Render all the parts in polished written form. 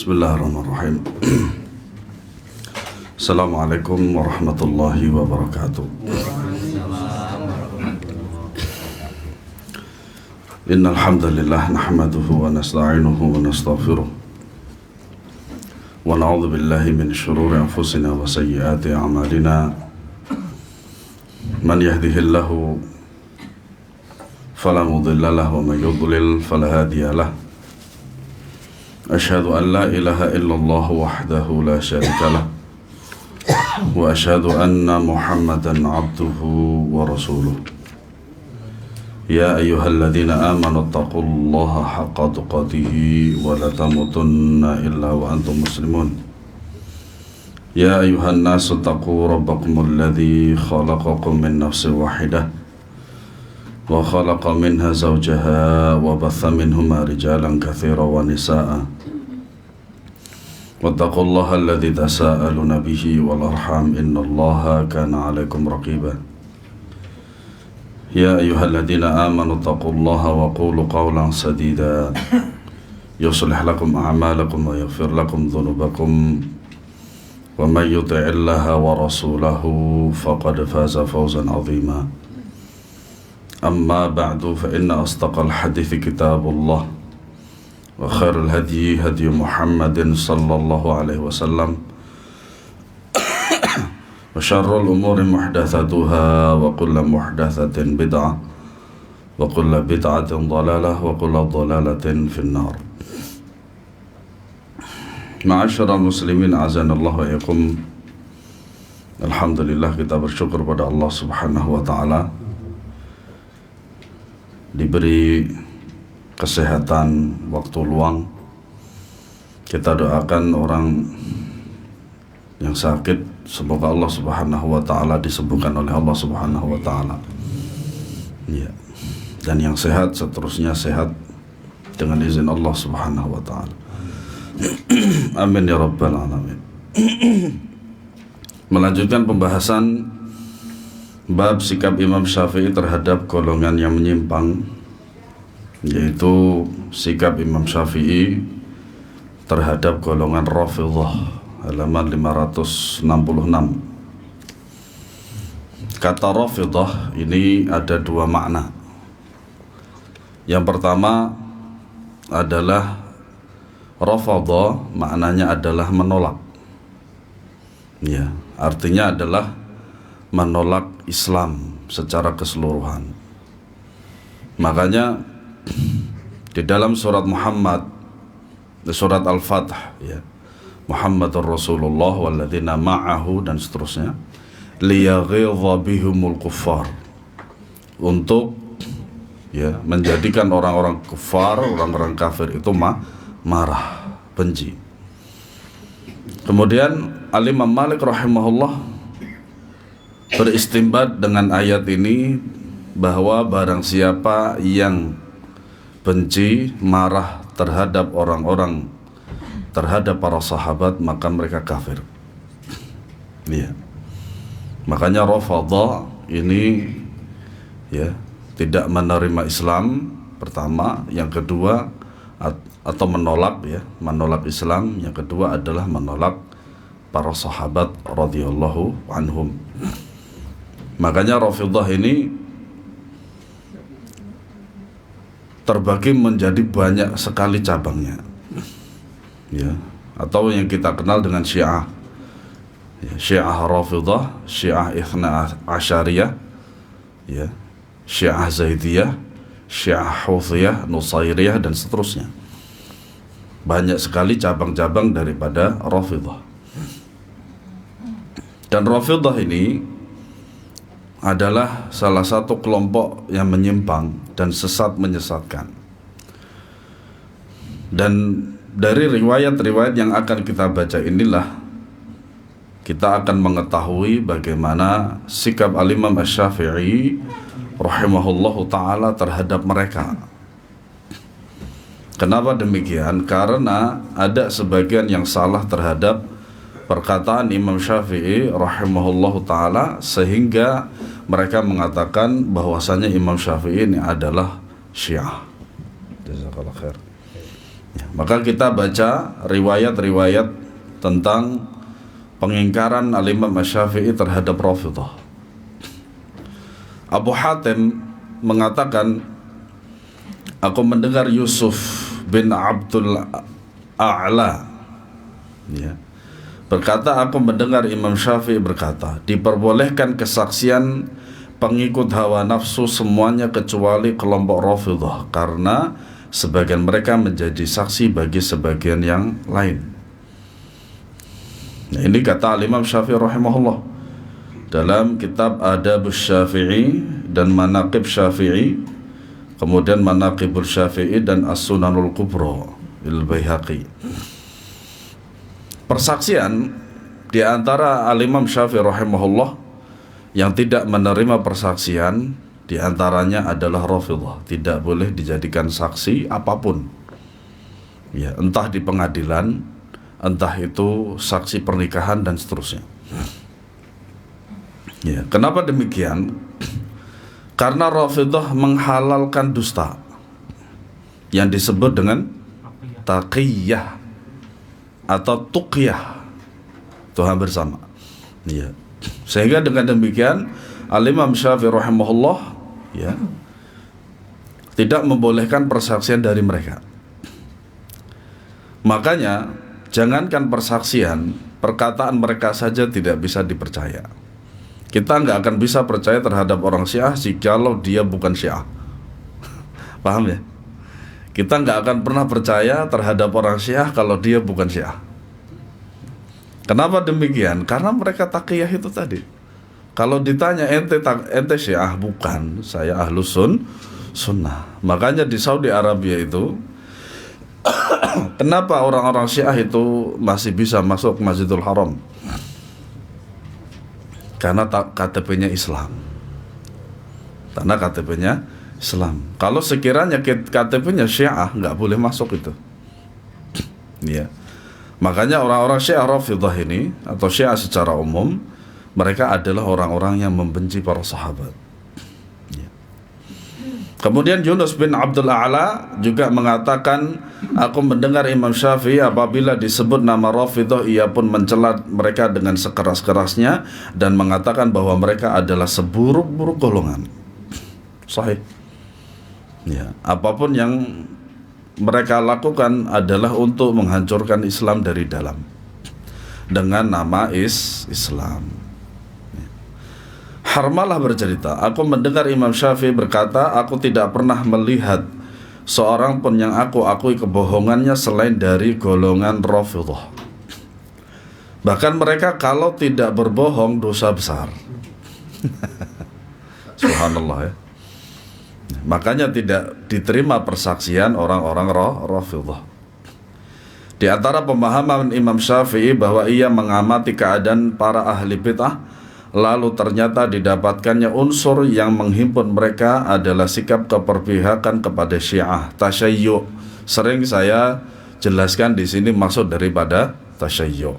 Bismillahirrahmanirrahim. Assalamualaikum warahmatullahi wabarakatuh. Innal hamdalillah nahmaduhu wa nasta'inuhu wa nastaghfiruh. Wa na'udzu billahi min shururi anfusina wa sayyiati a'malina. Man yahdihillahu fala mudilla lahu wa man yudlil fala hadiya lahu. Asyhadu an la ilaha illallah wahdahu la syarika lah wa asyhadu anna Muhammadan abduhu wa rasuluh. Ya ayyuhalladzina amanu taqullaha haqqa tuqatih wa la tamutunna illa wa antum muslimun. Ya ayyuhan nasu taqu rabbakumul ladzi khalaqakum min nafsin wahidah wa khalaqa minha zawjaha wa batha minhuma rijalan katsiran wa nisaa'a. Wattaqullaha alladzi tasaaluna bihi wal arham innallaha kana 'alaikum raqiba. Ya ayyuhalladzina amanu taqullaha wa qulu qawlan sadida yuslih lakum a'malakum wa yaghfir lakum dhunubakum wa may yuti'illaha wa rasulahu faqad faza fawzan 'azima. Amma ba'du fa inna asdaqal hadithi kitabullah wa khairul hadyi hadyu Muhammadin sallallahu alaihi wasallam wa syarrul umuri muhdatsatuha wa kullu muhdatsatin bid'ah wa kullu bid'atin dhalalah wa kullu dhalalatin finnar. Ma'asyiral muslimin azanallahu wa iyyakum. Alhamdulillah, kita bersyukur pada Allah Subhanahu wa taala diberi kesehatan, waktu luang. Kita doakan orang yang sakit, semoga Allah Subhanahu wa taala disembuhkan oleh Allah Subhanahu wa taala. Ya. Dan yang sehat seterusnya sehat dengan izin Allah Subhanahu wa taala. Amin ya rabbal alamin. Melanjutkan pembahasan bab sikap Imam Syafi'i terhadap golongan yang menyimpang, yaitu sikap Imam Syafi'i terhadap golongan Rafidhah, halaman 566. Kata Rafidhah ini ada dua makna. Yang pertama adalah Rafadha, maknanya adalah menolak. Ya, artinya adalah menolak Islam secara keseluruhan. Makanya di dalam surat Muhammad, di surat Al-Fath, ya, Muhammadur Rasulullah walladzina ma'ahu dan seterusnya, liyaghidha bihumul kuffar, untuk ya menjadikan orang-orang kufar, orang-orang kafir itu marah, benci. Kemudian Al-Imam Malik rahimahullah beristimbat dengan ayat ini bahwa barang siapa yang benci, marah terhadap orang-orang, terhadap para sahabat, maka mereka kafir. Ya. Makanya Rafadha ini ya tidak menerima Islam pertama, yang kedua atau menolak Islam, yang kedua adalah menolak para sahabat radhiyallahu anhum. Makanya Rafidhah ini terbagi menjadi banyak sekali cabangnya, ya, atau yang kita kenal dengan Syiah, ya, Syiah Rafidhah, Syiah Itsna Asyariyah, ya, Syiah Zaidiyah, Syiah Huthiyah, Nusairiyah dan seterusnya. Banyak sekali cabang-cabang daripada Rafidhah. Dan Rafidhah ini adalah salah satu kelompok yang menyimpang dan sesat menyesatkan. Dan dari riwayat-riwayat yang akan kita baca inilah kita akan mengetahui bagaimana sikap Al-Imam Asy-Syafi'i rahimahullahu ta'ala terhadap mereka. Kenapa demikian? Karena ada sebagian yang salah terhadap perkataan Imam Syafi'i rahimahullahu ta'ala, sehingga mereka mengatakan bahwasanya Imam Syafi'i ini adalah Syiah. Jazakallah khair. Ya, maka kita baca riwayat-riwayat tentang pengingkaran Al-Imam Asy-Syafi'i terhadap Rafidhah. Abu Hatim mengatakan, aku mendengar Yusuf bin Abdul A'la, ya, berkata, aku mendengar Imam Syafi'i berkata, diperbolehkan kesaksian pengikut hawa nafsu semuanya kecuali kelompok Rafidhah, karena sebagian mereka menjadi saksi bagi sebagian yang lain. Nah, ini kata Imam Syafi'i rahimahullah dalam kitab Adabus Syafi'i dan Manaqib Syafi'i, kemudian Manaqibul Syafi'i dan As-Sunanul Kubra Al-Baihaqi. Persaksian di antara Al-Imam Syafi'i rahimahullah yang tidak menerima persaksian di antaranya adalah Rafidhah, tidak boleh dijadikan saksi apapun. Ya, entah di pengadilan, entah itu saksi pernikahan dan seterusnya. Ya, kenapa demikian? Karena Rafidhah menghalalkan dusta yang disebut dengan taqiyah atau tuqyah, itu hampir sama. Ya. Sehingga dengan demikian Al-Imam Syafi'i rahimahullah, ya, tidak membolehkan persaksian dari mereka. Makanya jangankan persaksian, perkataan mereka saja tidak bisa dipercaya. Kita nggak akan bisa percaya terhadap orang Syiah jikalau dia bukan Syiah. Paham ya? Kita nggak akan pernah percaya terhadap orang Syiah kalau dia bukan Syiah. Kenapa demikian? Karena mereka taqiyah itu tadi. Kalau ditanya ente Syiah, bukan, saya Ahlus Sunnah. Makanya di Saudi Arabia itu kenapa orang-orang Syiah itu masih bisa masuk ke Masjidil Haram? Karena KTP-nya Islam. Karena KTP-nya Islam. Kalau sekiranya KTP-nya Syiah, nggak boleh masuk itu. Ya. Makanya orang-orang Syiah Rafidhah ini atau Syiah secara umum, mereka adalah orang-orang yang membenci para sahabat. Ya. Kemudian Yunus bin Abdul A'la juga mengatakan, aku mendengar Imam Syafi'i apabila disebut nama Rafidhah, ia pun mencela mereka dengan sekeras-kerasnya dan mengatakan bahwa mereka adalah seburuk-buruk golongan. Sahih. Ya, apapun yang mereka lakukan adalah untuk menghancurkan Islam dari dalam dengan nama Islam. Harmalah bercerita, aku mendengar Imam Syafi'i berkata, aku tidak pernah melihat seorang pun yang aku akui kebohongannya selain dari golongan Rafidhah. Bahkan mereka kalau tidak berbohong dosa besar. Subhanallah ya. Makanya tidak diterima persaksian orang-orang Rafidhah. Di antara pemahaman Imam Syafi'i bahwa ia mengamati keadaan para ahli bid'ah, lalu ternyata didapatkannya unsur yang menghimpun mereka adalah sikap keperpihakan kepada Syiah, tasyayyu'. Sering saya jelaskan di sini maksud daripada tasyayyu'.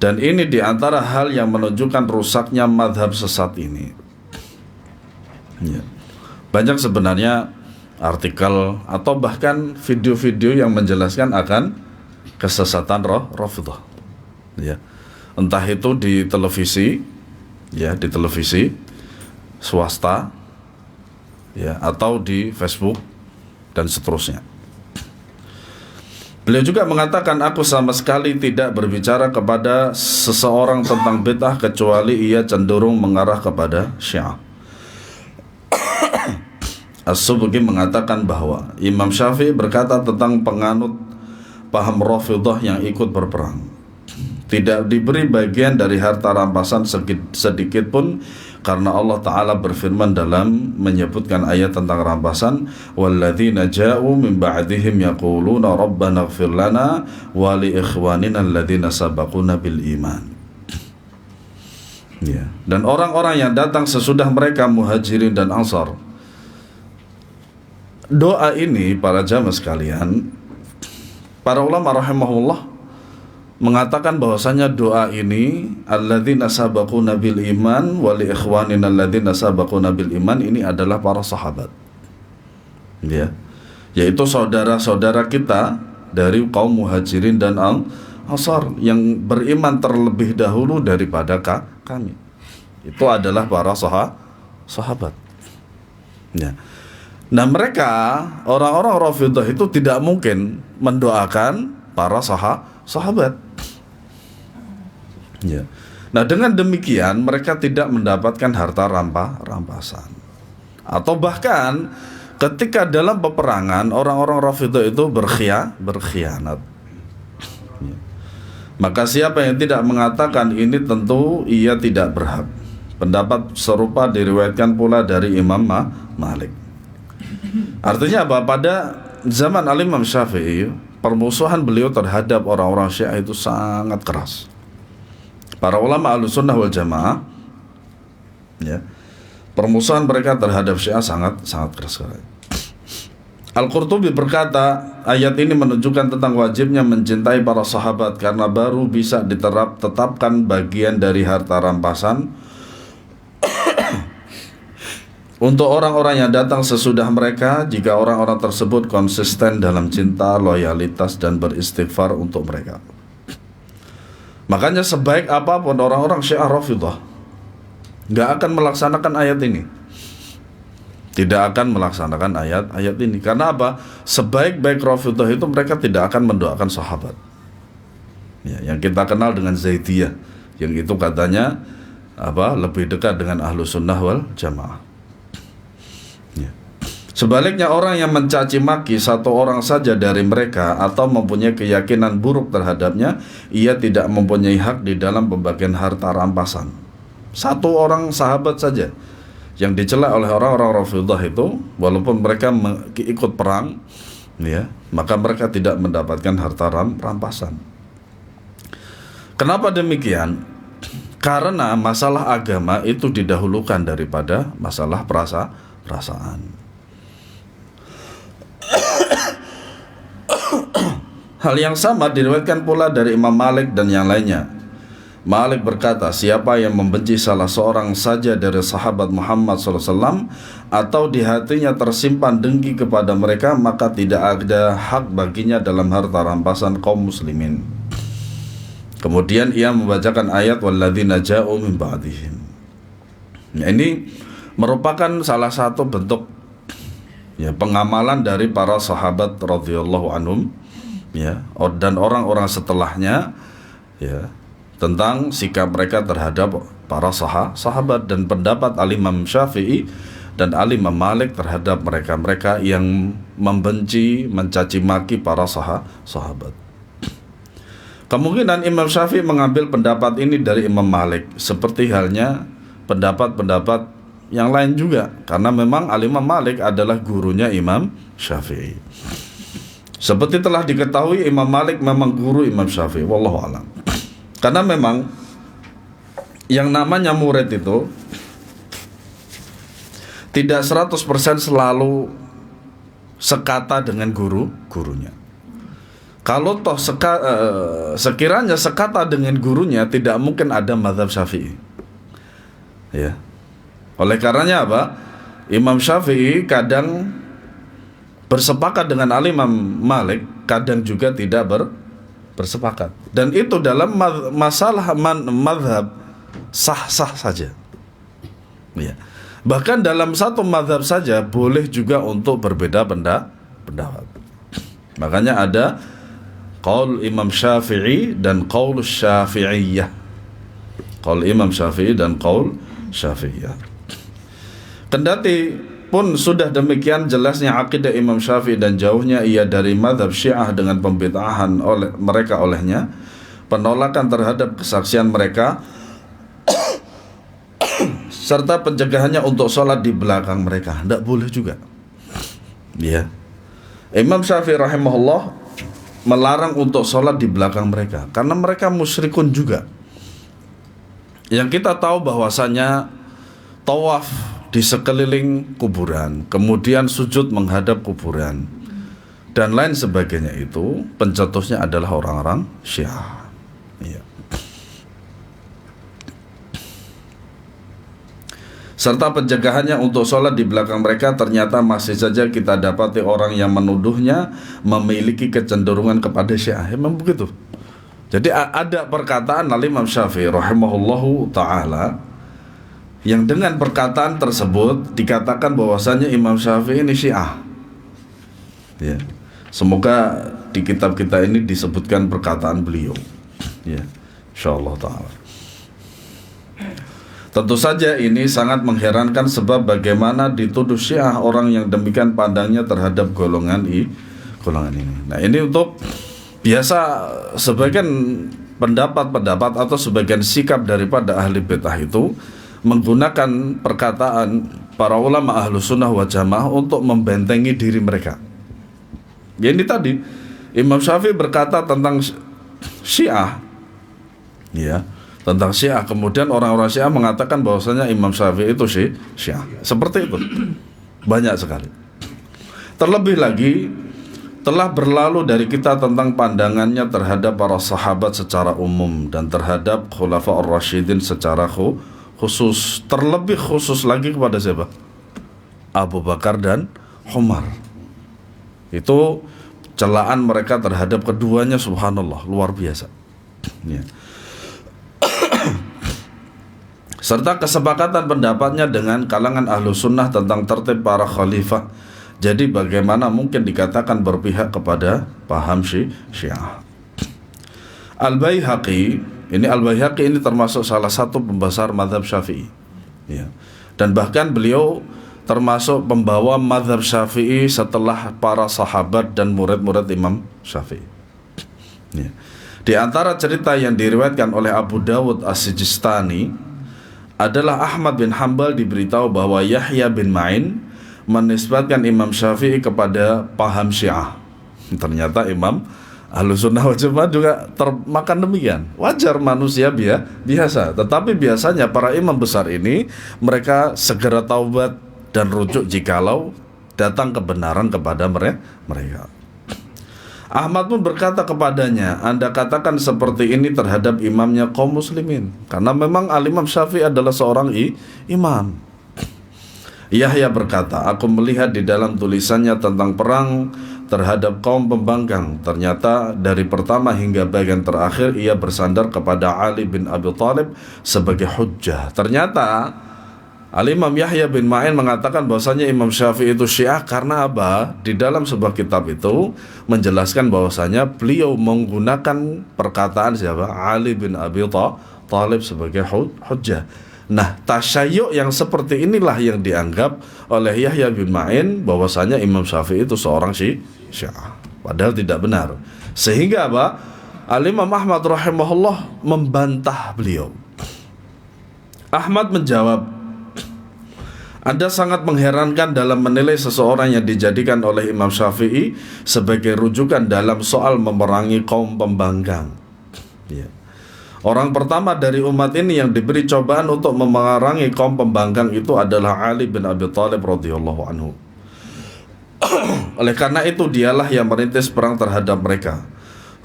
Dan ini di antara hal yang menunjukkan rusaknya mazhab sesat ini. Ya. Banyak sebenarnya artikel atau bahkan video-video yang menjelaskan akan kesesatan Rafidhah. Ya. Entah itu di televisi, ya, di televisi swasta, ya, atau di Facebook dan seterusnya. Beliau juga mengatakan, aku sama sekali tidak berbicara kepada seseorang tentang bid'ah kecuali ia cenderung mengarah kepada Syiah. As-Subki mengatakan bahwa Imam Syafi'i berkata tentang penganut paham Rafidhah yang ikut berperang, tidak diberi bagian dari harta rampasan sedikit pun, karena Allah Ta'ala berfirman dalam menyebutkan ayat tentang rampasan, walladzina ja'u min ba'dihim yaquluna rabbana ighfir lana wa li ikhwanina alladzina sabaquna bil iman. Ya. Dan orang-orang yang datang sesudah mereka Muhajirin dan Ansar. Doa ini para jamaah sekalian, para ulama rahimahullah mengatakan bahwasanya doa ini alladzina sabaquna bil iman wa li ikhwanina alladzina sabaquna bil iman, ini adalah para sahabat. Ya. yaitu saudara-saudara kita dari kaum Muhajirin dan Ansar yang beriman terlebih dahulu daripada kami. Itu adalah para sahabat. Ya. Nah, mereka orang-orang Rafidhah itu tidak mungkin mendoakan para sahabat. Ya. Nah, dengan demikian mereka tidak mendapatkan harta rampasan. Atau bahkan ketika dalam peperangan orang-orang Rafidhah itu berkhianat. Ya. Maka siapa yang tidak mengatakan ini tentu ia tidak berhak. Pendapat serupa diriwayatkan pula dari Imam Malik. Artinya apa? Pada zaman Al-Imam Syafi'i, permusuhan beliau terhadap orang-orang Syiah itu sangat keras. Para ulama Ahlussunnah wal Jamaah, ya, permusuhan mereka terhadap Syiah sangat keras. Al-Qurtubi berkata, ayat ini menunjukkan tentang wajibnya mencintai para sahabat karena baru bisa tetapkan bagian dari harta rampasan untuk orang-orang yang datang sesudah mereka jika orang-orang tersebut konsisten dalam cinta, loyalitas, dan beristighfar untuk mereka. Makanya sebaik apapun orang-orang Syiah Rafidhah nggak akan melaksanakan ayat ini. Tidak akan melaksanakan ayat ini. Karena apa? Sebaik-baik Rafidhah itu mereka tidak akan mendoakan sahabat. Ya, yang kita kenal dengan Zaidiyah, yang itu katanya lebih dekat dengan Ahlussunnah wal Jamaah. Ya. Sebaliknya orang yang mencaci maki satu orang saja dari mereka atau mempunyai keyakinan buruk terhadapnya, ia tidak mempunyai hak di dalam pembagian harta rampasan. Satu orang sahabat saja yang dicela oleh orang-orang Rafidhah itu, walaupun mereka ikut perang, ya, maka mereka tidak mendapatkan harta rampasan. Kenapa demikian? Karena masalah agama itu didahulukan daripada masalah perasaan. Hal yang sama diriwayatkan pula dari Imam Malik dan yang lainnya. Malik berkata, siapa yang membenci salah seorang saja dari sahabat Muhammad SAW atau di hatinya tersimpan dengki kepada mereka, maka tidak ada hak baginya dalam harta rampasan kaum muslimin. Kemudian ia membacakan ayat walladzina ja'u min ba'dihim. Nah, ini merupakan salah satu bentuk, ya, pengamalan dari para sahabat radhiyallahu anhum, ya, dan orang-orang setelahnya, ya, tentang sikap mereka terhadap para sahabat dan pendapat Al-Imam Syafi'i dan Al-Imam Malik terhadap mereka-mereka yang membenci, mencaci maki para sahabat. Kemungkinan Imam Syafi'i mengambil pendapat ini dari Imam Malik, seperti halnya pendapat-pendapat yang lain juga, karena memang Al-Imam Malik adalah gurunya Imam Syafi'i. Seperti telah diketahui, Imam Malik memang guru Imam Syafi'i, wallahu a'lam. Karena memang yang namanya murid itu tidak 100% selalu sekata dengan gurunya. Kalau toh sekiranya sekata dengan gurunya, tidak mungkin ada mazhab Syafi'i. Ya. Oleh karenanya apa? Imam Syafi'i kadang bersepakat dengan Al-Imam Malik, kadang juga tidak bersepakat. Dan itu dalam masalah mazhab sah-sah saja. Ya. Bahkan dalam satu mazhab saja boleh juga untuk berbeda pendapat. Makanya ada qaul Imam Syafi'i dan qaul Syafi'iyah. Qaul Imam Syafi'i dan qaul Syafi'iyah. Kendati pun sudah demikian jelasnya akidah Imam Syafi'i dan jauhnya ia dari mazhab Syiah dengan pembid'ahan olehnya, penolakan terhadap kesaksian mereka serta pencegahannya untuk sholat di belakang mereka, tidak boleh juga. Ya. Imam Syafi'i rahimahullah melarang untuk sholat di belakang mereka karena mereka musyrikun juga. Yang kita tahu bahwasanya tawaf di sekeliling kuburan, kemudian sujud menghadap kuburan, dan lain sebagainya itu pencetusnya adalah orang-orang Syiah. Ya. serta pencegahannya untuk sholat di belakang mereka, ternyata masih saja kita dapati orang yang menuduhnya memiliki kecenderungan kepada Syiah. Memang begitu. Jadi ada perkataan Imam Syafi'i rahimahullahu ta'ala yang dengan perkataan tersebut dikatakan bahwasanya Imam Syafi'i ini Syiah. Ya. Semoga di kitab kita ini disebutkan perkataan beliau. Ya, insyaallah ta'ala. Tentu saja ini sangat mengherankan sebab bagaimana dituduh Syiah orang yang demikian pandangnya terhadap golongan ini. Nah, ini untuk biasa sebagian pendapat atau sebagian sikap daripada ahli bid'ah itu menggunakan perkataan para ulama Ahlus Sunnah wal Jamaah untuk membentengi diri mereka. Ya, ini tadi Imam Syafi'i berkata tentang Syiah, ya, tentang Syiah. Kemudian orang-orang Syiah mengatakan bahwasanya Imam Syafi'i itu Syiah. Seperti itu. Banyak sekali. Terlebih lagi telah berlalu dari kita tentang pandangannya terhadap para sahabat secara umum dan terhadap Khulafa ar-Rasyidin secara khusus. Terlebih khusus lagi kepada siapa? Abu Bakar dan Umar. Itu celaan mereka terhadap keduanya, subhanallah, luar biasa. Ya. Serta kesepakatan pendapatnya dengan kalangan ahlu sunnah tentang tertib para khalifah. Jadi bagaimana mungkin dikatakan berpihak kepada paham Syiah. Al-Baihaqi ini termasuk salah satu pembesar mazhab Syafi'i, ya. Dan bahkan beliau termasuk pembawa mazhab Syafi'i setelah para sahabat dan murid-murid Imam Syafi'i, ya. Di antara cerita yang diriwayatkan oleh Abu Dawud As-Sijistani adalah Ahmad bin Hanbal diberitahu bahwa Yahya bin Ma'in menisbatkan Imam Syafi'i kepada paham Syiah. Ternyata Imam Ahlus Sunnah wal Jamaah juga termakan demikian. Wajar, manusia biasa. Tetapi biasanya para imam besar ini mereka segera taubat dan rujuk jikalau datang kebenaran kepada mereka. Ahmad pun berkata kepadanya, Anda katakan seperti ini terhadap imamnya kaum muslimin, karena memang Al-Imam Syafi'i adalah seorang imam. Yahya berkata, aku melihat di dalam tulisannya tentang perang terhadap kaum pembangkang, ternyata dari pertama hingga bagian terakhir ia bersandar kepada Ali bin Abi Thalib sebagai hujjah. Ternyata Al-Imam Yahya bin Ma'in mengatakan bahwasanya Imam Syafi'i itu Syiah karena apa? Di dalam sebuah kitab itu menjelaskan bahwasanya beliau menggunakan perkataan siapa? Ali bin Abi Thalib sebagai hujjah. Nah, tasyayyu' yang seperti inilah yang dianggap oleh Yahya bin Ma'in bahwasanya Imam Syafi'i itu seorang Syiah. Padahal tidak benar. Sehingga apa? Al-Imam Ahmad rahimahullah membantah beliau. Ahmad menjawab, Anda sangat mengherankan dalam menilai seseorang yang dijadikan oleh Imam Syafi'i sebagai rujukan dalam soal memerangi kaum pembangkang. Ya. Orang pertama dari umat ini yang diberi cobaan untuk memerangi kaum pembangkang itu adalah Ali bin Abi Thalib radhiyallahu anhu. Oleh karena itu dialah yang merintis perang terhadap mereka.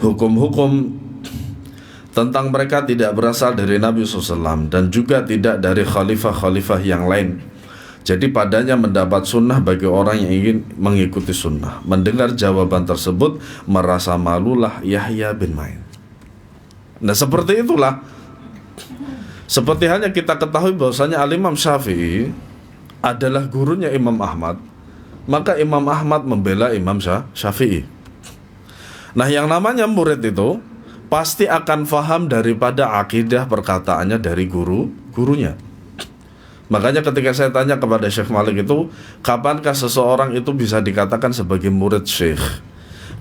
Hukum-hukum tentang mereka tidak berasal dari Nabi SAW dan juga tidak dari khalifah-khalifah yang lain. Jadi padanya mendapat sunnah bagi orang yang ingin mengikuti sunnah. Mendengar jawaban tersebut merasa malulah Yahya bin Ma'in. Nah, seperti itulah. Seperti halnya kita ketahui bahwasanya Al-Imam Syafi'i adalah gurunya Imam Ahmad, maka Imam Ahmad membela Imam Syafi'i. Nah, yang namanya murid itu pasti akan faham daripada akidah perkataannya dari gurunya. Makanya ketika saya tanya kepada Syekh Malik itu, kapankah seseorang itu bisa dikatakan sebagai murid Syekh?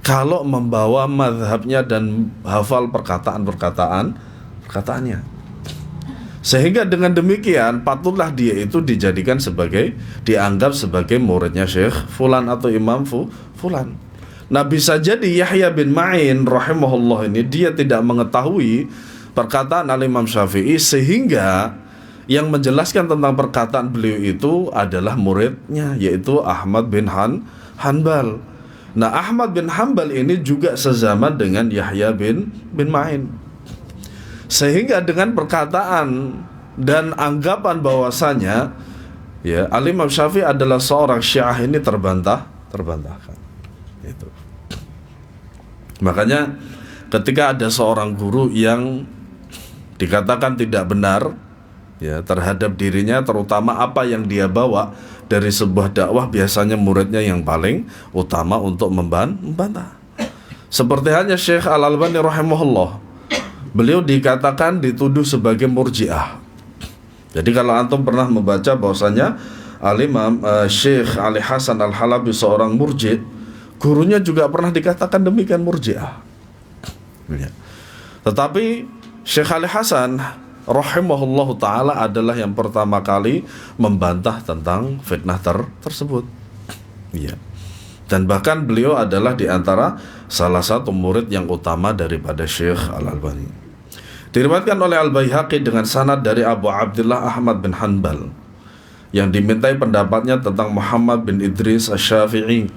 Kalau membawa mazhabnya dan hafal perkataannya. Sehingga dengan demikian patutlah dia itu dianggap sebagai muridnya Syekh Fulan atau Imam Fulan. Nah, bisa jadi Yahya bin Ma'in rahimahullah ini dia tidak mengetahui perkataan Al-Imam Syafi'i, sehingga yang menjelaskan tentang perkataan beliau itu adalah muridnya, yaitu Ahmad bin Hanbal. Nah, Ahmad bin Hanbal ini juga sezaman dengan Yahya bin Ma'in. Sehingga dengan perkataan dan anggapan bahwasanya ya, Al-Imam Syafi'i adalah seorang Syiah ini terbantahkan. Itu. Makanya ketika ada seorang guru yang dikatakan tidak benar ya terhadap dirinya, terutama apa yang dia bawa dari sebuah dakwah, biasanya muridnya yang paling utama untuk membantah. Seperti halnya Syekh Al-Albani rahimahullah, beliau dikatakan dituduh sebagai murji'ah. Jadi kalau antum pernah membaca bahwasanya Al-Imam Syekh Ali Hasan Al-Halabi seorang murji', gurunya juga pernah dikatakan demikian murji'ah. Ya. Tetapi Syekh Ali Hasan rahimahullahu ta'ala adalah yang pertama kali membantah tentang fitnah tersebut. Ya. Dan bahkan beliau adalah di antara salah satu murid yang utama daripada Syekh Al-Albani. Diriwayatkan oleh Al-Baihaqi dengan sanad dari Abu Abdullah Ahmad bin Hanbal yang dimintai pendapatnya tentang Muhammad bin Idris Asy-Syafi'i.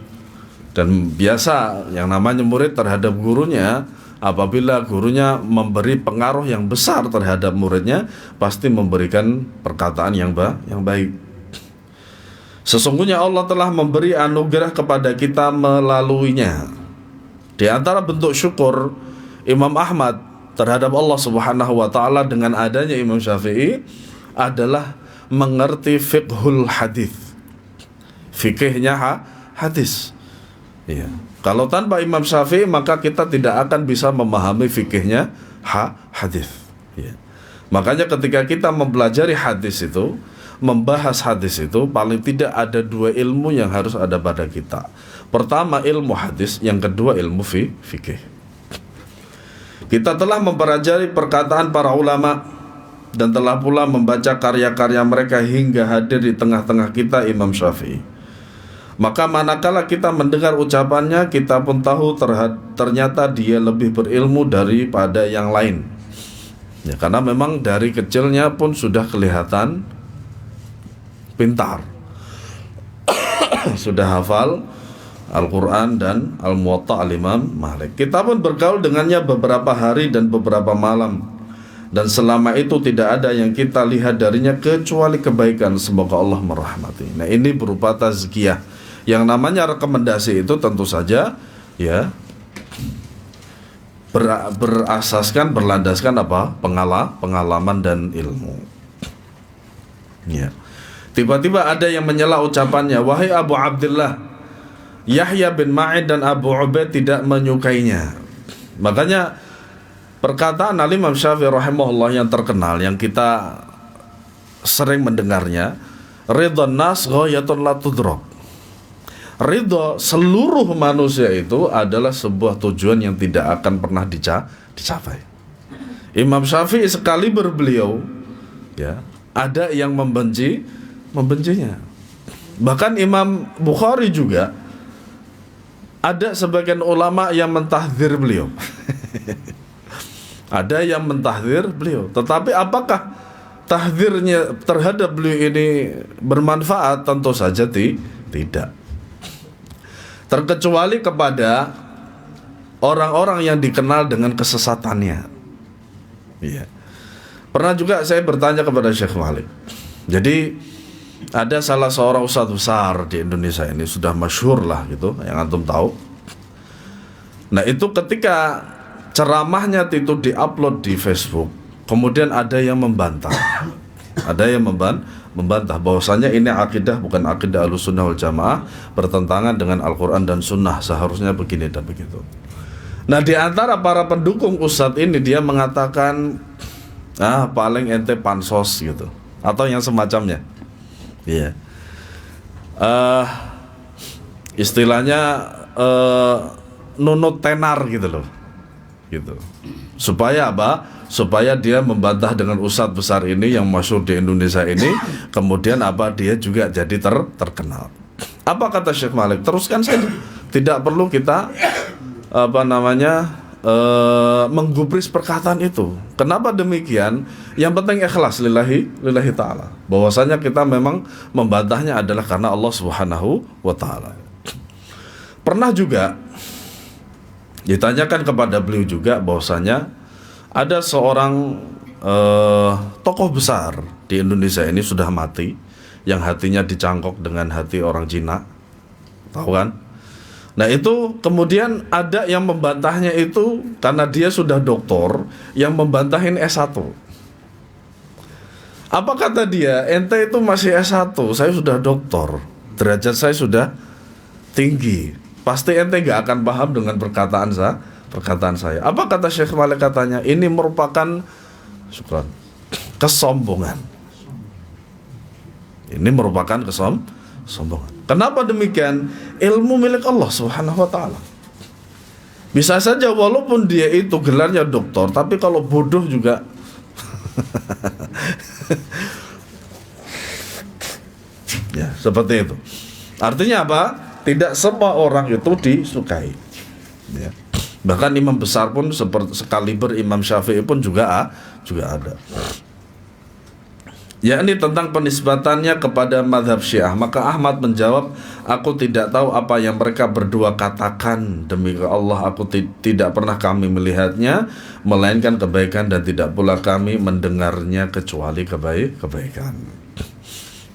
Dan biasa yang namanya murid terhadap gurunya, apabila gurunya memberi pengaruh yang besar terhadap muridnya, pasti memberikan perkataan yang baik. Sesungguhnya Allah telah memberi anugerah kepada kita melaluinya. Di antara bentuk syukur Imam Ahmad terhadap Allah Subhanahu wa ta'ala dengan adanya Imam Syafi'i adalah mengerti fiqhul hadis, fikihnya hadis. Ya. Kalau tanpa Imam Syafi'i maka kita tidak akan bisa memahami fikihnya hadis. Ya. Makanya ketika kita mempelajari hadis itu, membahas hadis itu, paling tidak ada dua ilmu yang harus ada pada kita. Pertama ilmu hadis, yang kedua ilmu fikih. Kita telah mempelajari perkataan para ulama dan telah pula membaca karya-karya mereka hingga hadir di tengah-tengah kita Imam Syafi'i. Maka manakala kita mendengar ucapannya, kita pun tahu ternyata dia lebih berilmu daripada yang lain. Ya, karena memang dari kecilnya pun sudah kelihatan pintar. Sudah hafal Al-Quran dan Al-Muwatta Al-Imam Malik. Kita pun bergaul dengannya beberapa hari dan beberapa malam, dan selama itu tidak ada yang kita lihat darinya kecuali kebaikan. Semoga Allah merahmati. Nah, ini berupa tazkiyah. Yang namanya rekomendasi itu tentu saja ya berlandaskan apa? Pengalaman dan ilmu. Ya. Tiba-tiba ada yang menyela ucapannya, wahai Abu Abdullah, Yahya bin Ma'in dan Abu Ubaid tidak menyukainya. Makanya perkataan Al-Imam Syafi'i rahimahullah yang terkenal, yang kita sering mendengarnya, ridhon nas ghayatun la tudrak. Ridho seluruh manusia itu adalah sebuah tujuan yang tidak akan pernah dicapai. Imam Syafi'i sekali berbeliau ya, ada yang membencinya. Bahkan Imam Bukhari juga ada sebagian ulama yang mentahdzir beliau. Ada yang mentahdzir beliau. Tetapi apakah tahdzirnya terhadap beliau ini bermanfaat? Tentu saja tidak. Terkecuali kepada orang-orang yang dikenal dengan kesesatannya. Iya. Pernah juga saya bertanya kepada Syekh Malik. Jadi ada salah seorang ustadz besar di Indonesia ini, sudah masyhur lah gitu, yang antum tahu. Nah, itu ketika ceramahnya itu diupload di Facebook, kemudian ada yang membantah. Ada yang membantah bahwasanya ini akidah bukan akidah Ahlussunnah wal Jamaah, bertentangan dengan Al-Quran dan Sunnah, seharusnya begini dan begitu. Nah, di antara para pendukung ustadz ini, dia mengatakan paling ente pansos gitu, atau yang semacamnya. Iya. Istilahnya nunut tenar gitu loh. Gitu. Supaya apa? Supaya dia membantah dengan ustadz besar ini yang masyhur di Indonesia ini, kemudian dia juga jadi terkenal. Apa kata Syekh Malik? Teruskan saja. Tidak perlu kita menggubris perkataan itu. Kenapa demikian? Yang penting ikhlas lillahi ta'ala. Bahwasanya kita memang membantahnya adalah karena Allah Subhanahu wa ta'ala. Pernah juga ditanyakan kepada beliau juga bahwasanya ada seorang tokoh besar di Indonesia ini sudah mati, yang hatinya dicangkok dengan hati orang Cina, tahu kan? Nah itu kemudian ada yang membantahnya itu karena dia sudah doktor, yang membantahin S1. Apa kata dia? Ente itu masih S1, saya sudah doktor, derajat saya sudah tinggi, pasti ente gak akan paham dengan perkataan saya. Apa kata Syekh Malik? Katanya ini merupakan kesombongan. Ini merupakan kesombongan. Kenapa demikian? Ilmu milik Allah Subhanahu wa ta'ala. Bisa saja walaupun dia itu gelarnya doktor, tapi kalau bodoh juga ya, seperti itu. Artinya apa? Tidak semua orang itu disukai, ya. Bahkan imam besar pun seperti sekaliber Imam Syafi'i pun juga ada. Yakni tentang penisbatannya kepada mazhab Syiah. Maka Ahmad menjawab, aku tidak tahu apa yang mereka berdua katakan. Demi Allah, aku tidak pernah kami melihatnya melainkan kebaikan, dan tidak pula kami mendengarnya kecuali kebaikan.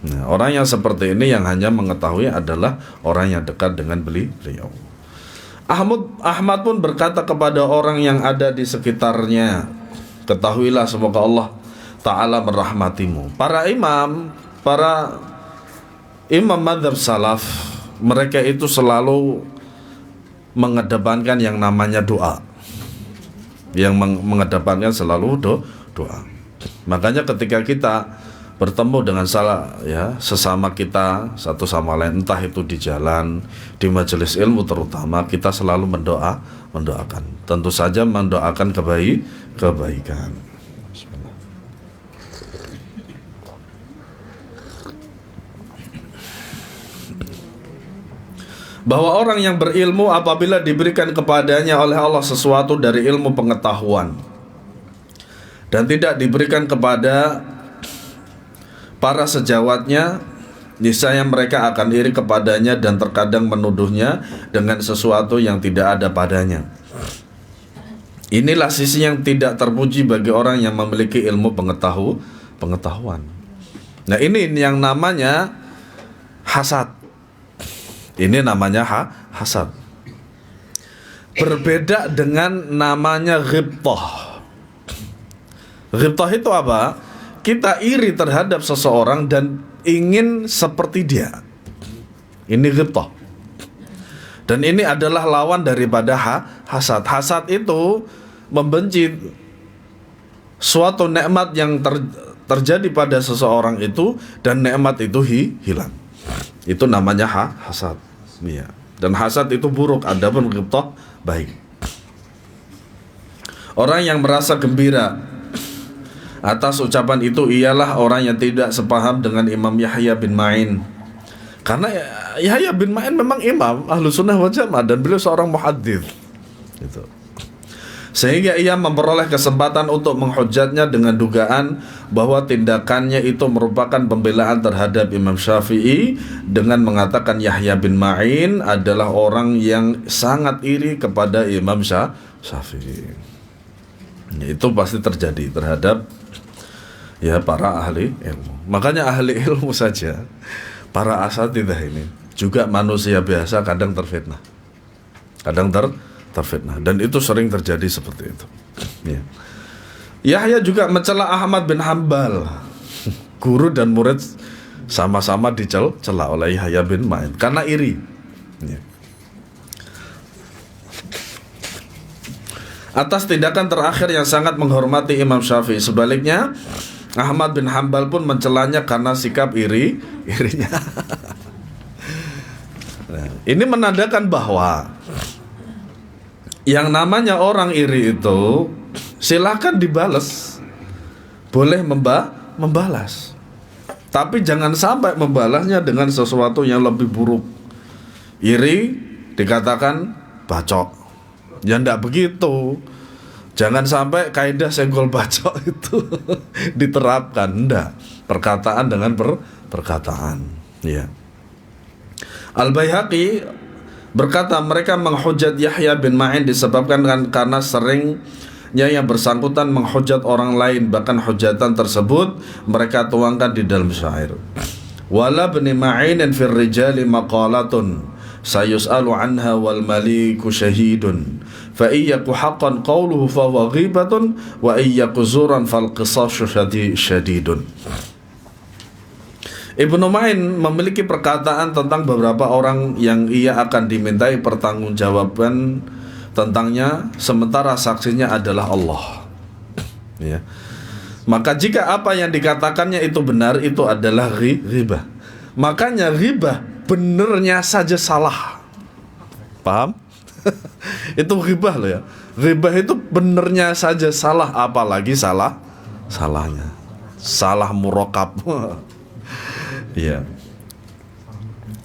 Nah, orang yang seperti ini yang hanya mengetahui adalah orang yang dekat dengan beliau. Ahmad pun berkata kepada orang yang ada di sekitarnya, ketahuilah semoga Allah Ta'ala merahmatimu. Para imam madhab salaf, mereka itu selalu mengedepankan yang namanya doa. Yang mengedepankan selalu doa. Makanya ketika kita bertemu dengan sesama kita satu sama lain, entah itu di jalan, di majelis ilmu terutama, kita selalu mendoakan. Tentu saja mendoakan kebaikan. Bahwa orang yang berilmu apabila diberikan kepadanya oleh Allah sesuatu dari ilmu pengetahuan dan tidak diberikan kepada para sejawatnya, niscaya mereka akan iri kepadanya dan terkadang menuduhnya dengan sesuatu yang tidak ada padanya. Inilah sisi yang tidak terpuji bagi orang yang memiliki ilmu pengetahuan. Nah, ini yang namanya hasad. Ini namanya hasad. Berbeda dengan namanya ghibthah. Ghibthah itu apa? Kita iri terhadap seseorang dan ingin seperti dia. Ini ghibthah. Dan ini adalah lawan daripada hasad. Hasad itu membenci suatu nikmat yang terjadi pada seseorang itu, dan nikmat itu hilang. Itu namanya hasad, ya. Dan hasad itu buruk, adapun ghibthah baik. Orang yang merasa gembira atas ucapan itu ialah orang yang tidak sepaham dengan Imam Yahya bin Ma'in. Karena Yahya bin Ma'in memang imam Ahlus Sunnah wal Jamaah, dan beliau seorang muhaddits. Gitu. Sehingga ia memperoleh kesempatan untuk menghujatnya dengan dugaan bahwa tindakannya itu merupakan pembelaan terhadap Imam Syafi'i dengan mengatakan Yahya bin Ma'in adalah orang yang sangat iri kepada Imam Syafi'i. Itu pasti terjadi terhadap para ahli ilmu. Makanya ahli ilmu saja, para asatidzah ini juga manusia biasa, kadang terfitnah. Terfitnah, dan itu sering terjadi seperti itu. Ya. Yahya juga mencela Ahmad bin Hanbal. Guru dan murid sama-sama dicela oleh Yahya bin Ma'in karena iri. Ya. Atas tindakan terakhir yang sangat menghormati Imam Syafi'i. Sebaliknya, Ahmad bin Hanbal pun mencelanya karena sikap irinya. Nah, ini menandakan bahwa yang namanya orang iri itu silakan dibalas, boleh membalas, tapi jangan sampai membalasnya dengan sesuatu yang lebih buruk. Iri dikatakan bacok, ya ndak begitu. Jangan sampai kaidah senggol bacok itu diterapkan, ndak. Perkataan dengan perkataan, ya. Al-Baihaqi berkata mereka menghujat Yahya bin Ma'in disebabkan karena seringnya yang bersangkutan menghujat orang lain, bahkan hujatan tersebut mereka tuangkan di dalam syair. Wala ibn Ma'in fir rijali maqalatun sayus'alu anha wal maliku syahidun fa iyyaku haqqan qawluhu fa huwa ghibatun wa iyyaku zuran fal qisasyu syadidun. Ibnu Ma'in memiliki perkataan tentang beberapa orang yang ia akan dimintai pertanggungjawaban tentangnya sementara saksinya adalah Allah. Ya. Maka jika apa yang dikatakannya itu benar, itu adalah ghibah. Makanya ghibah benernya saja salah. Paham? Itu ghibah loh ya. Ghibah itu benernya saja salah, apalagi salahnya. Salah murakab. Ya.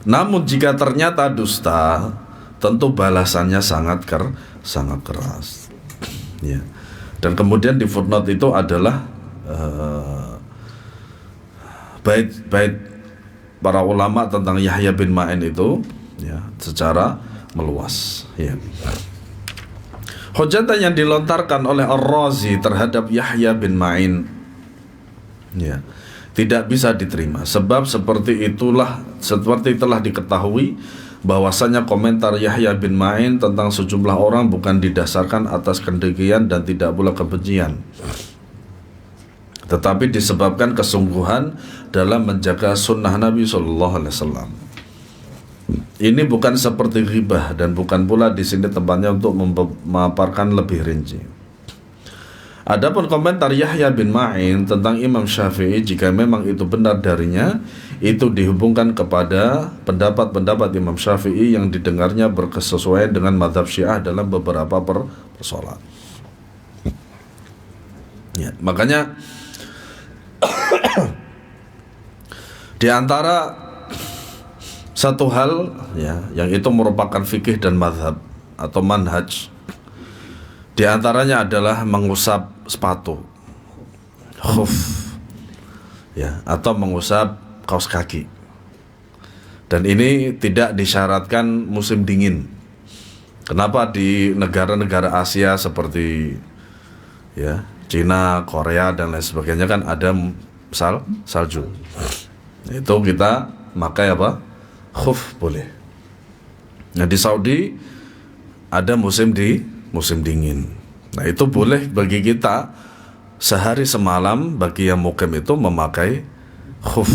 Namun jika ternyata dusta, tentu balasannya sangat keras. Ya. Dan kemudian di footnote itu adalah bait-bait para ulama tentang Yahya bin Ma'in itu ya, secara meluas ya. Hujatan yang dilontarkan oleh Ar-Razi terhadap Yahya bin Ma'in ya, tidak bisa diterima sebab seperti telah diketahui bahwasanya komentar Yahya bin Ma'in tentang sejumlah orang bukan didasarkan atas kedengkian dan tidak pula kebencian, tetapi disebabkan kesungguhan dalam menjaga sunnah Nabi SAW. Ini bukan seperti ghibah dan bukan pula di sini tempatnya untuk memaparkan lebih rinci. Adapun komentar Yahya bin Ma'in tentang Imam Syafi'i, jika memang itu benar darinya, itu dihubungkan kepada pendapat-pendapat Imam Syafi'i yang didengarnya berkesesuaian dengan mazhab Syiah dalam beberapa persoalan. Ya, makanya di antara satu hal ya, yang itu merupakan fikih dan mazhab atau manhaj, di antaranya adalah mengusap sepatu, khuf ya, atau mengusap kaos kaki. Dan ini tidak disyaratkan musim dingin. Kenapa di negara-negara Asia seperti ya Cina, Korea dan lain sebagainya kan ada salju. Itu kita pakai apa? Khuf boleh. Nah di Saudi ada musim dingin. Nah itu boleh bagi kita sehari semalam bagi yang mukim itu memakai khuf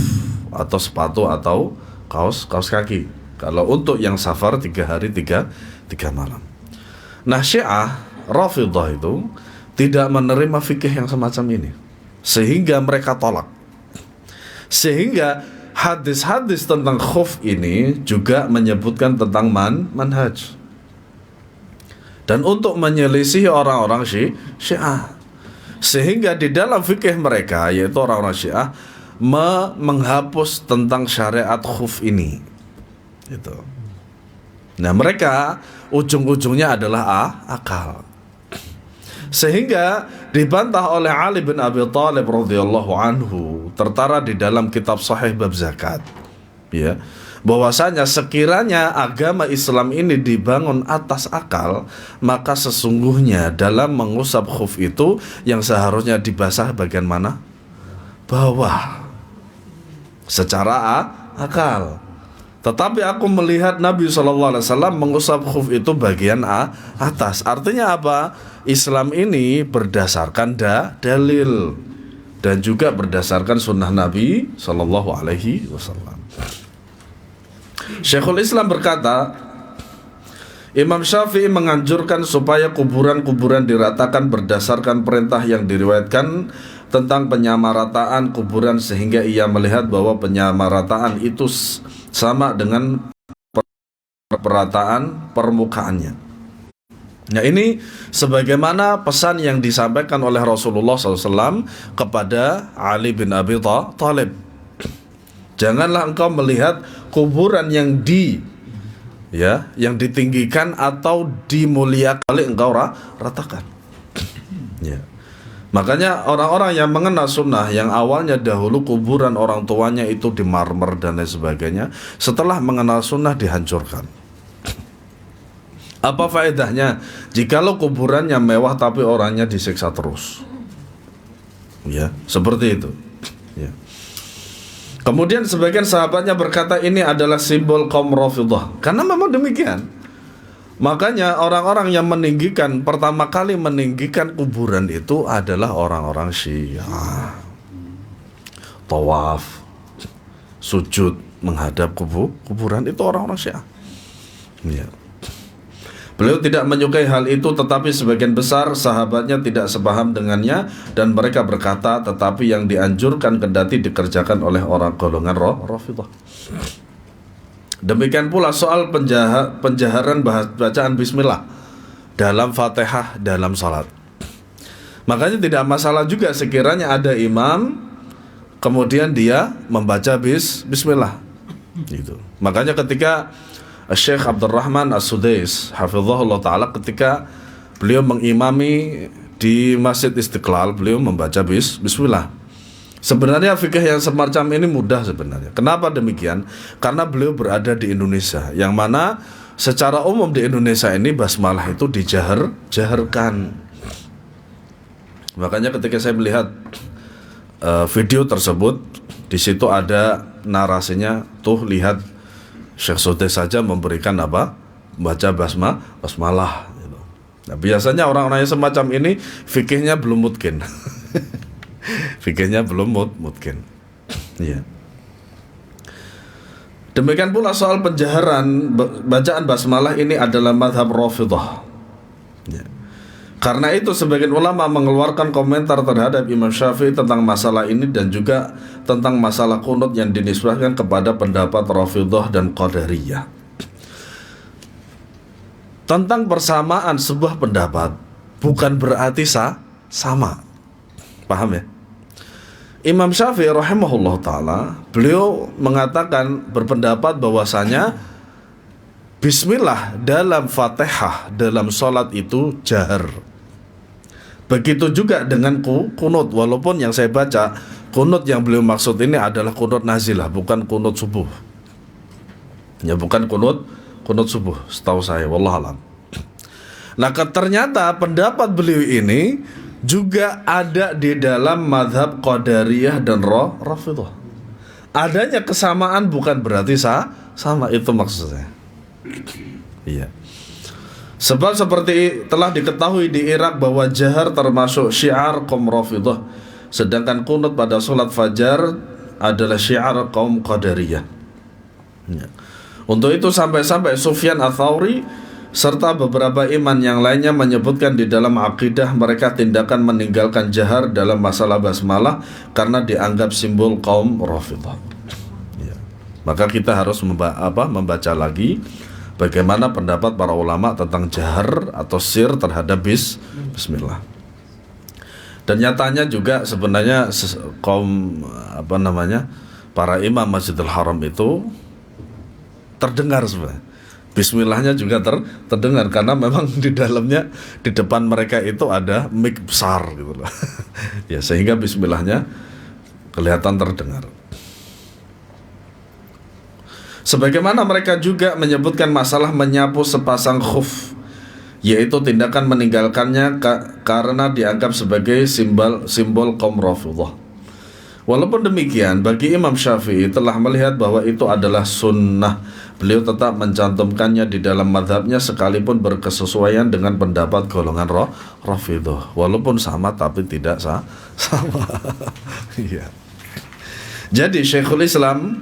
atau sepatu atau kaos kaki. Kalau untuk yang safar 3 hari 3 malam. Nah Syiah Rafidhah itu tidak menerima fikih yang semacam ini, sehingga mereka tolak. Sehingga hadis-hadis tentang khuf ini juga menyebutkan tentang manhaj. Dan untuk menyelisih orang-orang Syiah, sehingga di dalam fikih mereka, yaitu orang-orang Syiah, menghapus tentang syariat khuf ini. Itu. Nah mereka ujung-ujungnya adalah akal. Sehingga dibantah oleh Ali bin Abi Thalib radhiyallahu anhu, tertara di dalam kitab Sahih bab zakat, ya, bahwasanya sekiranya agama Islam ini dibangun atas akal, maka sesungguhnya dalam mengusap khuf itu yang seharusnya dibasah bagian mana? Bawah, secara akal. Tetapi aku melihat Nabi SAW mengusap khuf itu bagian atas. Artinya apa? Islam ini berdasarkan dalil dan juga berdasarkan sunnah Nabi SAW. Syekhul Islam berkata, Imam Syafi'i menganjurkan supaya kuburan-kuburan diratakan berdasarkan perintah yang diriwayatkan tentang penyamarataan kuburan, sehingga ia melihat bahwa penyamarataan itu sama dengan perataan permukaannya. Nah ini sebagaimana pesan yang disampaikan oleh Rasulullah SAW kepada Ali bin Abi Thalib. Janganlah engkau melihat kuburan yang ditinggikan atau dimuliakan, engkau ratakan. Ya. Makanya orang-orang yang mengenal sunnah, yang awalnya dahulu kuburan orang tuanya itu di marmer dan lain sebagainya, setelah mengenal sunnah dihancurkan. Apa faedahnya jikalau kuburannya mewah tapi orangnya disiksa terus? Ya, seperti itu. Ya. Kemudian sebagian sahabatnya berkata ini adalah simbol kaum Rafidhah. Karena memang demikian. Makanya orang-orang yang pertama kali meninggikan kuburan itu adalah orang-orang Syiah. Tawaf, sujud menghadap kuburan itu orang-orang Syiah. Ya. Beliau tidak menyukai hal itu, tetapi sebagian besar sahabatnya tidak sepaham dengannya, dan mereka berkata, tetapi yang dianjurkan kendati dikerjakan oleh orang golongan Rafidhah. Demikian pula soal penjaharan bacaan bismillah dalam Fatihah dalam salat. Makanya tidak masalah juga sekiranya ada imam kemudian dia membaca bismillah gitu. Makanya ketika Syekh Abdurrahman As-Sudais hafizahullah ta'ala, ketika beliau mengimami di Masjid Istiqlal, beliau membaca bismillah. Sebenarnya fikih yang semacam ini mudah sebenarnya. Kenapa demikian? Karena beliau berada di Indonesia, yang mana secara umum di Indonesia ini basmalah itu dijaharkan. Makanya ketika saya melihat video tersebut, di situ ada narasinya, tuh lihat Syekh Sudais saja memberikan baca basmalah gitu. Nah, biasanya orang-orang yang semacam ini fikihnya belum mungkin. Fikihnya belum mungkin. Iya. Demikian pula soal penjaharan bacaan basmalah ini adalah mazhab Rafidhah. Ya. Karena itu sebagian ulama mengeluarkan komentar terhadap Imam Syafi'i tentang masalah ini, dan juga tentang masalah qunut yang dinisbahkan kepada pendapat Rafidhah dan Qadariyah. Tentang persamaan sebuah pendapat bukan berarti sama. Paham ya? Imam Syafi'i rahimahullah ta'ala, beliau mengatakan, berpendapat bahwasanya bismillah dalam Fatihah dalam sholat itu jahar. Begitu juga dengan kunut, walaupun yang saya baca kunut yang beliau maksud ini adalah kunut nazilah, bukan kunut subuh. Ya, bukan kunut subuh, setahu saya, wallahualam. Nah, ternyata pendapat beliau ini juga ada di dalam mazhab Qadariyah dan Rafidhah. Adanya kesamaan bukan berarti sama, itu maksudnya. Iya. Sebab seperti telah diketahui di Irak bahwa jahar termasuk syiar kaum Rafidhah, sedangkan kunut pada sholat fajar adalah syiar kaum Qadariyah. Ya. Untuk itu sampai-sampai Sufyan Ats-Tsauri serta beberapa iman yang lainnya menyebutkan di dalam akidah mereka tindakan meninggalkan jahar dalam masalah basmalah karena dianggap simbol kaum Rafidhah. Ya. Maka kita harus membaca lagi bagaimana pendapat para ulama tentang jahar atau sir terhadap bismillah. Dan nyatanya juga sebenarnya kaum para imam Masjidil Haram itu terdengar sebenarnya. Bismillahnya juga terdengar karena memang di dalamnya, di depan mereka itu ada mic besar gitu loh. Ya, sehingga bismillahnya kelihatan terdengar. Sebagaimana mereka juga menyebutkan masalah menyapu sepasang khuf, yaitu tindakan meninggalkannya karena dianggap sebagai simbol kaum Rafidhah. Walaupun demikian, bagi Imam Syafi'i telah melihat bahwa itu adalah sunnah. Beliau tetap mencantumkannya di dalam madhabnya sekalipun berkesesuaian dengan pendapat golongan Rafidhah. Walaupun sama tapi tidak sama. Iya. Jadi Syekhul Islam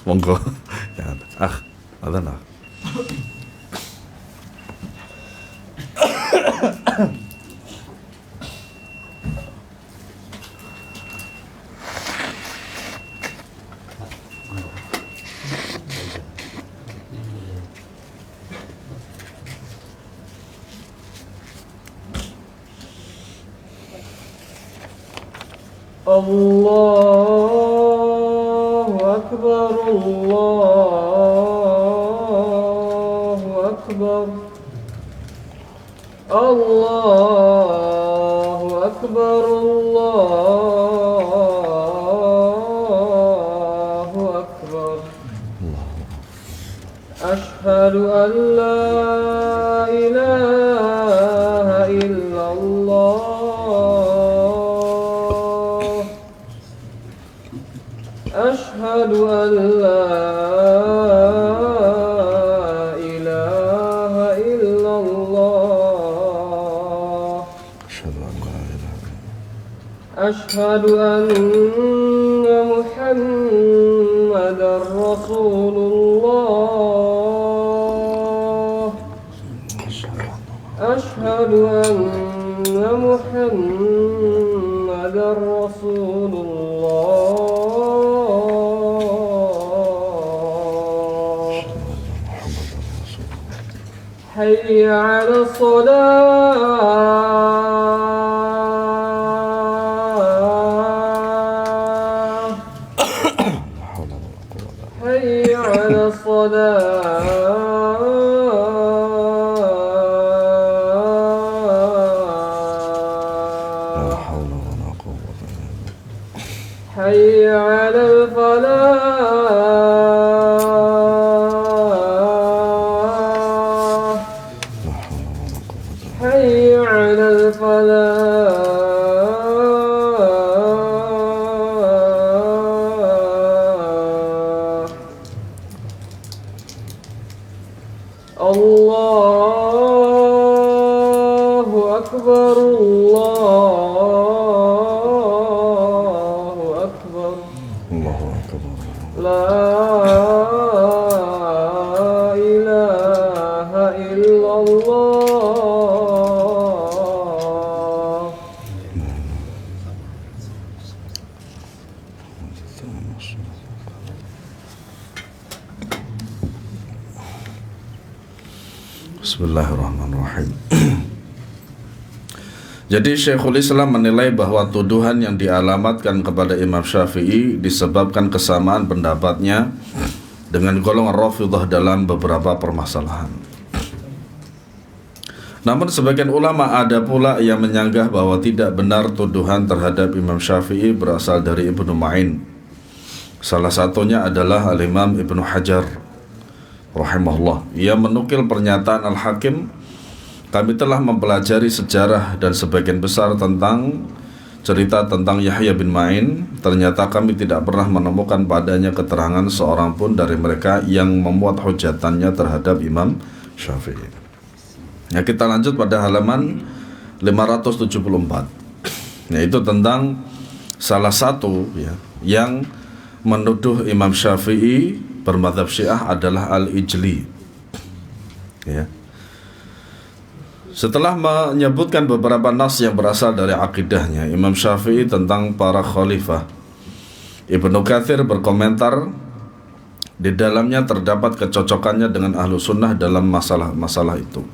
monggo. Adhan. Allahu Akbar, Allahu Akbar, Allahu Akbar, Allahu Akbar. Ashhadu an la ilaha illallah. أن لا إله إلا الله أشهد أن محمدا رسول الله أشهد أن محمدا رسول الله حي على الصلاة حي على الصلاة حي على الفلاح حي على الفلاح الله أكبر الله أكبر لا إله إلا الله Bismillahirrahmanirrahim. Jadi Syekhul Islam menilai bahwa tuduhan yang dialamatkan kepada Imam Syafi'i disebabkan kesamaan pendapatnya dengan golongan Rafidhah dalam beberapa permasalahan. Namun sebagian ulama ada pula yang menyanggah bahwa tidak benar tuduhan terhadap Imam Syafi'i berasal dari Ibnu Ma'in. Salah satunya adalah Al-Imam Ibnu Hajar rahimahullah. Ia menukil pernyataan Al-Hakim, kami telah mempelajari sejarah dan sebagian besar tentang cerita tentang Yahya bin Ma'in. Ternyata kami tidak pernah menemukan padanya keterangan seorang pun dari mereka yang memuat hujatannya terhadap Imam Syafi'i. Ya, kita lanjut pada halaman 574, yaitu tentang salah satu yang menuduh Imam Syafi'i bermadzhab Syiah adalah Al-Ijli. Ya. Setelah menyebutkan beberapa nas yang berasal dari akidahnya Imam Syafi'i tentang para khalifah, Ibnu Katsir berkomentar, di dalamnya terdapat kecocokannya dengan ahlu sunnah dalam masalah-masalah itu.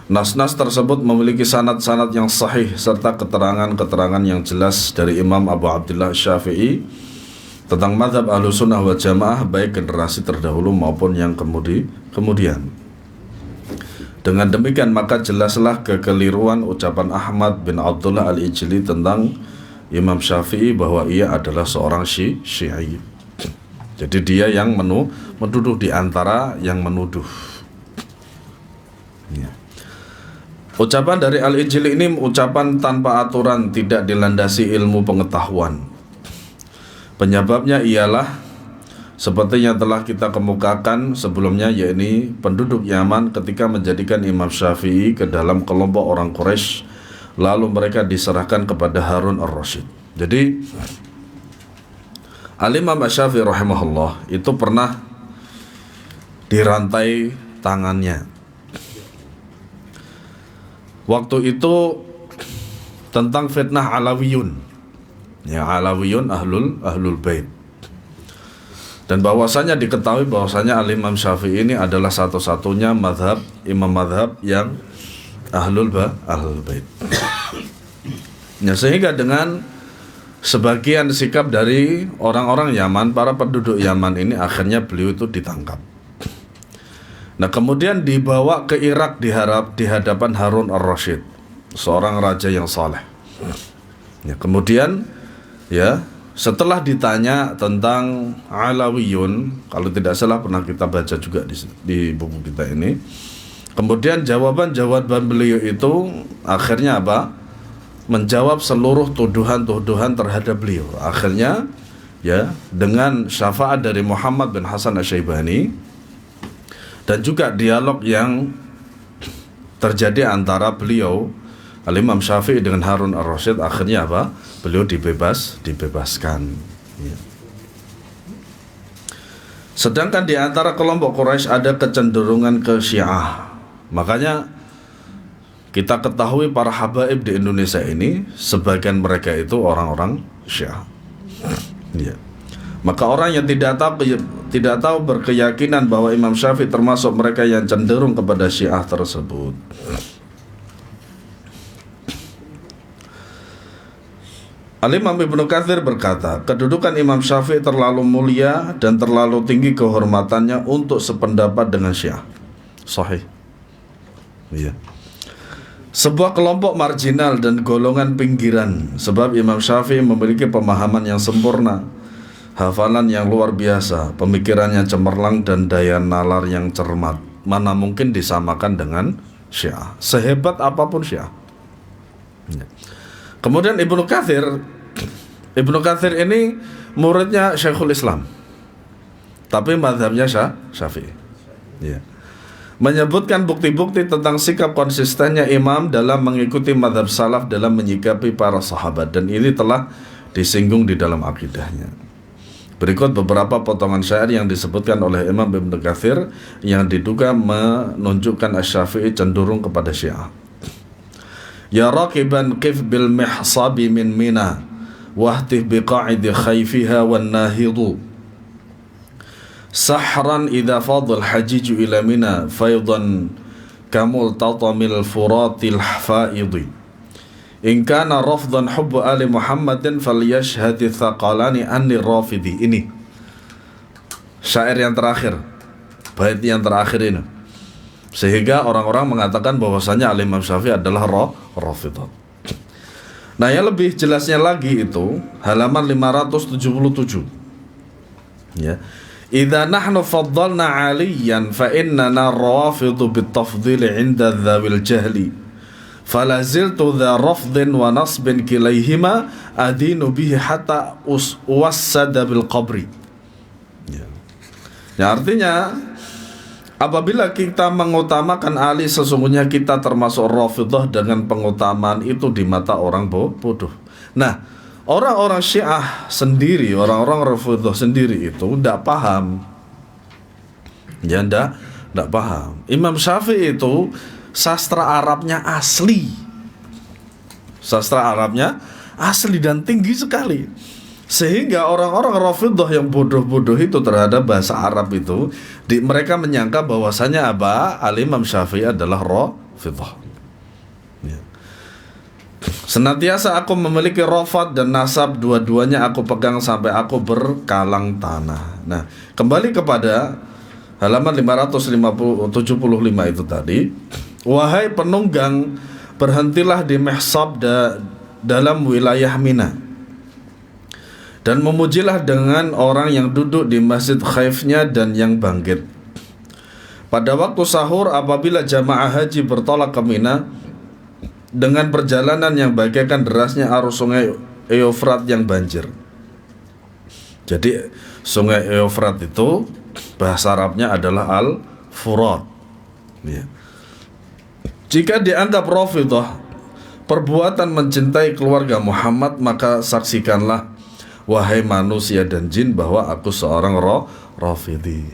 Nas-nas tersebut memiliki sanad-sanad yang sahih serta keterangan-keterangan yang jelas dari Imam Abu Abdullah Syafi'i tentang mazhab ahlu sunnah wal jamaah, baik generasi terdahulu maupun yang kemudian. Dengan demikian maka jelaslah kekeliruan ucapan Ahmad bin Abdullah Al-Ijli tentang Imam Syafi'i bahwa ia adalah seorang Syi'i. Jadi dia yang menuduh di antara yang menuduh. Ya. Ucapan dari Al-Ijli ini ucapan tanpa aturan, tidak dilandasi ilmu pengetahuan. Penyebabnya ialah seperti yang telah kita kemukakan sebelumnya, yakni penduduk Yaman ketika menjadikan Imam Syafi'i ke dalam kelompok orang Quraisy, lalu mereka diserahkan kepada Harun ar-Rasyid. Jadi Al-Imam Syafi'i rahimahullah itu pernah dirantai tangannya. Waktu itu tentang fitnah Alawiyun. Ya, Alawiyun ahlul bait. Dan bahwasanya diketahui bahwasanya Al-Imam Syafi'i ini adalah satu-satunya imam madhab yang ahlul bait. Ya, sehingga dengan sebagian sikap dari orang-orang Yaman, para penduduk Yaman ini, akhirnya beliau itu ditangkap. Nah, kemudian dibawa ke Irak di hadapan Harun ar-Rasyid, seorang raja yang saleh. Ya, kemudian setelah ditanya tentang Alawiyun, kalau tidak salah pernah kita baca juga di buku kita ini, kemudian jawaban beliau itu akhirnya apa? Menjawab seluruh tuduhan-tuduhan terhadap beliau. Akhirnya ya, dengan syafaat dari Muhammad bin Hasan Asy-Syaibani dan juga dialog yang terjadi antara beliau Al-Imam Syafi'i dengan Harun Ar-Rasyid, akhirnya apa? Beliau dibebaskan. Ya. Sedangkan di antara kelompok Quraisy ada kecenderungan ke Syiah. Makanya kita ketahui para habaib di Indonesia ini sebagian mereka itu orang-orang Syiah. Ya. Maka orang yang tidak tahu berkeyakinan bahwa Imam Syafi'i termasuk mereka yang cenderung kepada Syiah tersebut. Al-Imam Ibnu Katsir berkata, kedudukan Imam Syafi'i terlalu mulia dan terlalu tinggi kehormatannya untuk sependapat dengan Syiah. Sahih. Iya. Sebuah kelompok marginal dan golongan pinggiran, sebab Imam Syafi'i memiliki pemahaman yang sempurna, hafalan yang luar biasa, pemikirannya cemerlang dan daya nalar yang cermat. Mana mungkin disamakan dengan Syiah, sehebat apapun Syiah. Ya. Kemudian Ibnu Katsir ini muridnya Syekhul Islam, tapi mazhabnya Syafi'i. Ya. Menyebutkan bukti-bukti tentang sikap konsistennya imam dalam mengikuti mazhab salaf dalam menyikapi para sahabat, dan ini telah disinggung di dalam akidahnya. Berikut beberapa potongan syair yang disebutkan oleh Imam Ibnu Katsir yang diduga menunjukkan Asy-Syafi'i cenderung kepada Syiah. Ya raqiban qif bil mihsabi min mina wahtif biqa'idi khayfiha wan nahidu sahran idha fadal hajiju ila mina faydan kamul tatamil furatil faidi in kana rafdan hubbu ali Muhammadin falyashhadi thaqalani anni rafidi. Ini syair yang terakhir, bait yang terakhir ini, sehingga orang-orang mengatakan bahwasanya Al-Imam Syafi'i adalah Rafidhah. Nah, yang lebih jelasnya lagi itu halaman 577. Ya. Idza nahnu faddalna 'aliyan fa innana rawafidhu bitafdhil 'inda dzawil jahli. Fala ziltu dza rafdin wa nasbin kilayhima adinu bihi hatta wassada bil qabri. Ya. Ya, artinya apabila kita mengutamakan Ali, sesungguhnya kita termasuk Rafidhah dengan pengutamaan itu di mata orang bodoh. Nah, orang-orang Syiah sendiri, orang-orang Rafidhah sendiri itu tidak paham. Ya, tidak paham. Imam Syafi'i itu sastra Arabnya asli. Sastra Arabnya asli dan tinggi sekali. Sehingga orang-orang Rafidhah yang bodoh-bodoh itu terhadap bahasa Arab itu, mereka menyangka bahwasanya Al-Imam Syafi'i adalah Rafidhah. Ya. Senantiasa aku memiliki rafat dan nasab, dua-duanya aku pegang sampai aku berkalang tanah. Nah, kembali kepada halaman 575 itu tadi. Wahai penunggang, berhentilah di mihsab dalam wilayah Mina, dan memujilah dengan orang yang duduk di masjid khaifnya dan yang bangkit. Pada waktu sahur apabila jamaah haji bertolak ke Mina dengan perjalanan yang bagaikan derasnya arus sungai Eufrat yang banjir. Jadi sungai Eufrat itu bahasa Arabnya adalah Al-Furat. Ya. Jika dianggap Rafidhah perbuatan mencintai keluarga Muhammad, maka saksikanlah wahai manusia dan jin bahwa aku seorang Rafidhi.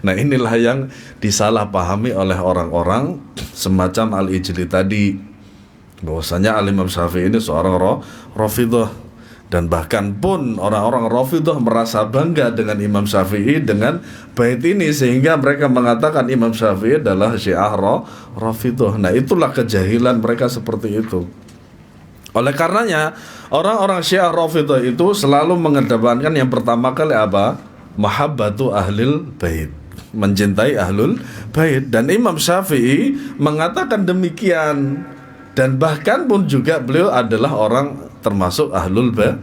Nah, inilah yang disalahpahami oleh orang-orang semacam Al-Ijli tadi, bahwasanya Al-Imam Syafi'i ini seorang Rafidhah. Dan bahkan pun orang-orang Rafidhah merasa bangga dengan Imam Syafi'i dengan bait ini, sehingga mereka mengatakan Imam Syafi'i adalah Syiah Rafidhah. Nah, itulah kejahilan mereka seperti itu. Oleh karenanya orang-orang Syiah Rafidhah itu selalu mengedepankan yang pertama kali mahabbatu ahlil bait, mencintai ahlul bait. Dan Imam Syafi'i mengatakan demikian, dan bahkan pun juga beliau adalah orang termasuk ahlul bait.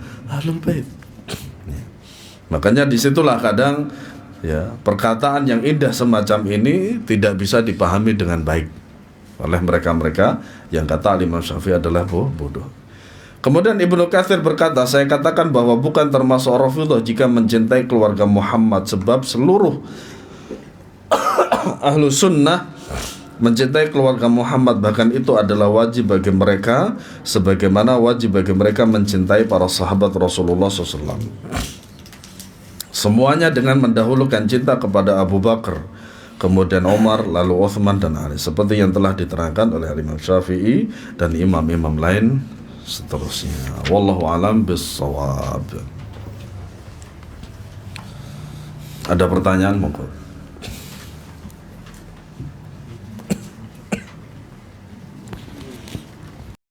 Makanya disitulah kadang ya perkataan yang indah semacam ini tidak bisa dipahami dengan baik oleh mereka-mereka yang kata Imam Syafi'i adalah bodoh. Kemudian Ibnu Katsir berkata, saya katakan bahwa bukan termasuk Rafidhah jika mencintai keluarga Muhammad, sebab seluruh ahlu sunnah mencintai keluarga Muhammad, bahkan itu adalah wajib bagi mereka sebagaimana wajib bagi mereka mencintai para sahabat Rasulullah SAW. Semuanya dengan mendahulukan cinta kepada Abu Bakar, kemudian Umar, lalu Utsman dan Ali, seperti yang telah diterangkan oleh Imam Syafi'i dan imam-imam lain seterusnya. Wallahu alam bis-shawab. Ada pertanyaan, monggo.